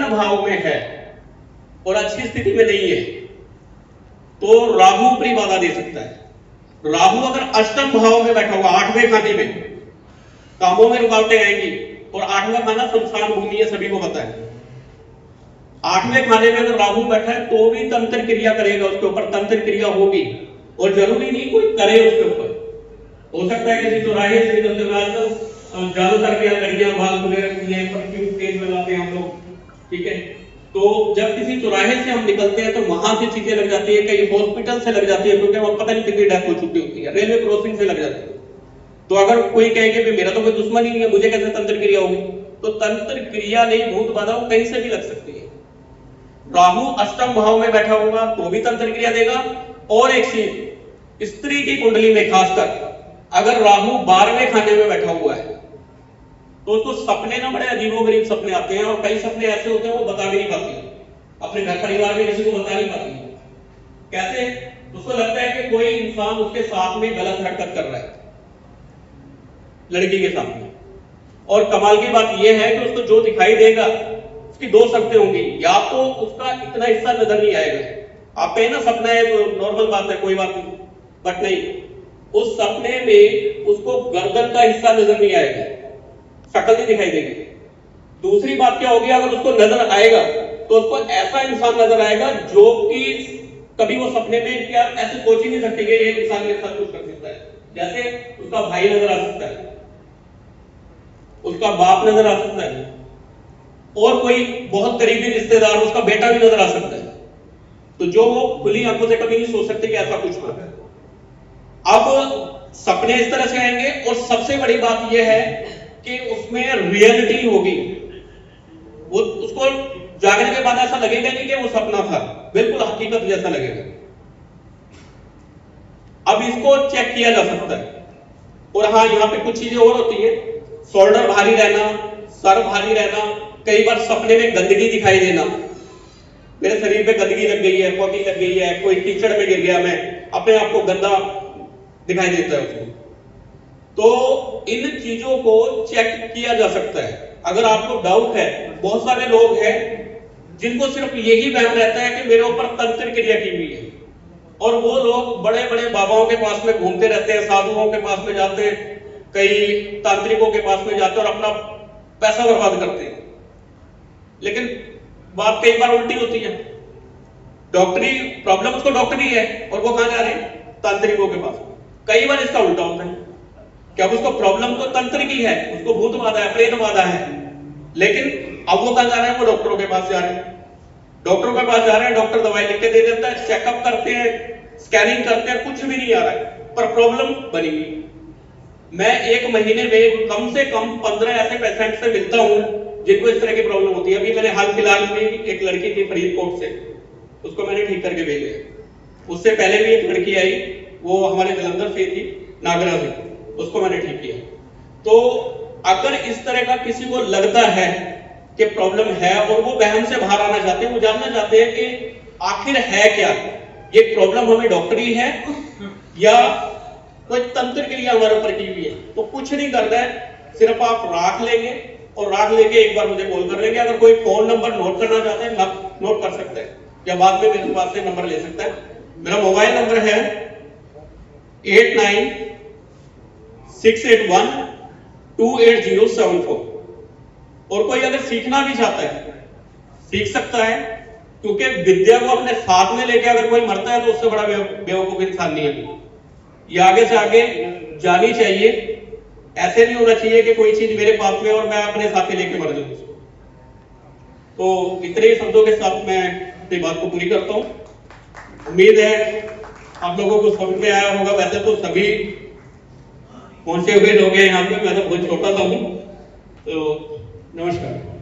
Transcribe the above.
अष्टम भाव में है और अच्छी स्थिति में नहीं है तो राहु ऊपरी बाधा दे सकता है। राहु अगर अष्टम भाव में बैठा हुआ 8वें खाने में, कामों में रुकावटें आएंगी और 8वां खाना संस्थान भूमि है, सभी को पता है। 8वें खाने में अगर राहु बैठा है तो भी तंत्र क्रिया करेगा, उसके ऊपर तंत्र क्रिया होगी और जरूरी नहीं कोई करे उसके ऊपर। हो सकता है किसी चौराहे से निकलते हुए ज्यादातर लड़कियां भाग वगैरह परफ्यूम तेज लगाते हैं हम लोग, ठीक है। तो जब किसी चौराहे से हम निकलते हैं तो वहां से चीजें लग जाती है, कई हॉस्पिटल से लग जाती है, क्योंकि वहां पता नहीं कितनी डेथ हो चुकी होती है, रेलवे क्रॉसिंग से लग जाती है। तो अगर कोई कहे कि मेरा तो कोई दुश्मन ही नहीं है, मुझे कैसे तंत्र क्रिया होगी, तो तंत्र क्रिया नहीं, भूत बाधा कहीं से भी लग सकती है। राहु अष्टम भाव में बैठा होगा तो भी तंत्र क्रिया देगा। और एक चीज, स्त्री की कुंडली में खासकर अगर राहु 12वें खाने में बैठा हुआ है तो उसको सपने ना बड़े अजीबोगरीब सपने आते हैं, और कई सपने ऐसे होते हैं वो बता भी नहीं पाती, अपने घर परिवार में किसी को बता नहीं पाती। कैसे? उसको लगता है कि कोई इंसान उसके साथ में गलत हरकत कर रहा है, लड़की के सामने। और कमाल की बात यह है कि उसको जो दिखाई देगा उसकी दो शक्तियां होंगी, या तो उसका इतना हिस्सा नजर नहीं आएगा। आप कहें ना सपना है तो नॉर्मल बात है, कोई बात नहीं, बट नहीं, उस सपने में उसको गर्दन का हिस्सा नजर नहीं आएगा, शक्ल नहीं दिखाई देगी। दूसरी बात क्या होगी, अगर उसको नजर आएगा तो उसको ऐसा इंसान नजर आएगा जो कि कभी वो सपने में क्या ऐसे सोच ही नहीं सकते कि ये इंसान मेरे साथ कुछ कर सकता है। जैसे उसका भाई नजर आ सकता है, उसका बाप नजर आ सकता है, और कोई बहुत करीबी रिश्तेदार, उसका बेटा भी नजर आ सकता है। तो जो वो खुली आंखों से कभी नहीं सोच सकते कि ऐसा कुछ हो। अब सपने इस तरह से आएंगे, और सबसे बड़ी बात यह है कि उसमें रियलिटी होगी। वो उसको जागने के बाद ऐसा लगेगा नहीं कि वो सपना था, बिल्कुल हकीकत जैसा लगेगा। अब इसको चेक किया जा सकता है। और हाँ, यहाँ पे कुछ चीजें और होती है, शोल्डर भारी रहना, सर भारी रहना, कई बार सपने में गंदगी दिखाई देना, मेरे शरीर पे गंदगी लग गई है, पोटी लग गई है, कोई कीचड़ में गिर गया, मैं अपने आप को गंदा दिखाई देता है उसको। तो इन चीजों को चेक किया जा सकता है। अगर आपको डाउट है, बहुत सारे लोग हैं जिनको सिर्फ यही वहम रहता है कि मेरे ऊपर तंत्र क्रिया की हुई है, और वो लोग बड़े बड़े बाबाओं के पास में घूमते रहते हैं, साधुओं के पास में जाते हैं, कई तांत्रिकों के पास में जाते हैं और अपना पैसा बर्बाद करते हैं। लेकिन बात कई बार उल्टी होती है, डॉक्टरी प्रॉब्लम उसको डॉक्टरी है और वो कहां जा रहे हैं? तांत्रिकों के पास। कई बार इसका उल्टा होता है कि अब उसको प्रॉब्लम तो तंत्र की है, उसको भूत बाधा है, प्रेत बाधा है, लेकिन अब वो कहां जा रहे हैं? वो डॉक्टरों के पास जा रहे हैं। डॉक्टरों के पास जा रहे हैं, डॉक्टर दवाई लिख के दे देता है, चेकअप करते हैं, स्कैनिंग करते हैं, कुछ भी नहीं आ रहा है, पर प्रॉब्लम बनी हुई। मैं एक महीने में कम से कम 15 ऐसे पेशेंट से मिलता हूं जिनको इस तरह की प्रॉब्लम होती है। अभी मैंने हाल फिलहाल में एक लड़की थी फरीदकोट से, उसको मैंने ठीक करके भेज दिया। उससे पहले भी एक लड़की आई, वो हमारे जलंधर से थी, नागरा से, उसको मैंने ठीक किया। तो अगर इस तरह का किसी को लगता है कि प्रॉब्लम है और वो वहम से बाहर आना चाहते हैं, वो जानना चाहते हैं कि आखिर है क्या, ये प्रॉब्लम हमें डॉक्टरी है या कोई तंत्र के लिए हमारे ऊपर की हुई है, तो कुछ नहीं करना है, सिर्फ आप राख लेंगे और राख लेके एक बार मुझे कॉल कर लेंगे। अगर कोई फोन नंबर नोट करना चाहते हैं नोट कर सकते हैं, या बाद में मेरे पास से नंबर ले सकता है। मेरा मोबाइल नंबर है 8968128074। और कोई अगर सीखना भी चाहता है सीख सकता है, क्योंकि विद्या को अपने साथ में लेके अगर कोई मरता है तो उससे बड़ा बेवकूफ इंसान नहीं है। ये आगे से आगे जानी चाहिए, ऐसे नहीं होना चाहिए कि कोई चीज मेरे पास में और मैं अपने साथ में लेके मर जाऊं। तो इतने शब्दों के साथ मैं अपनी बात को पूरी करता हूं। उम्मीद है आप लोगों को समझ में आया होगा। वैसे तो सभी पहुंचे हुए लोग हैं यहाँ पे, मैं तो बहुत छोटा सा हूँ। तो नमस्कार।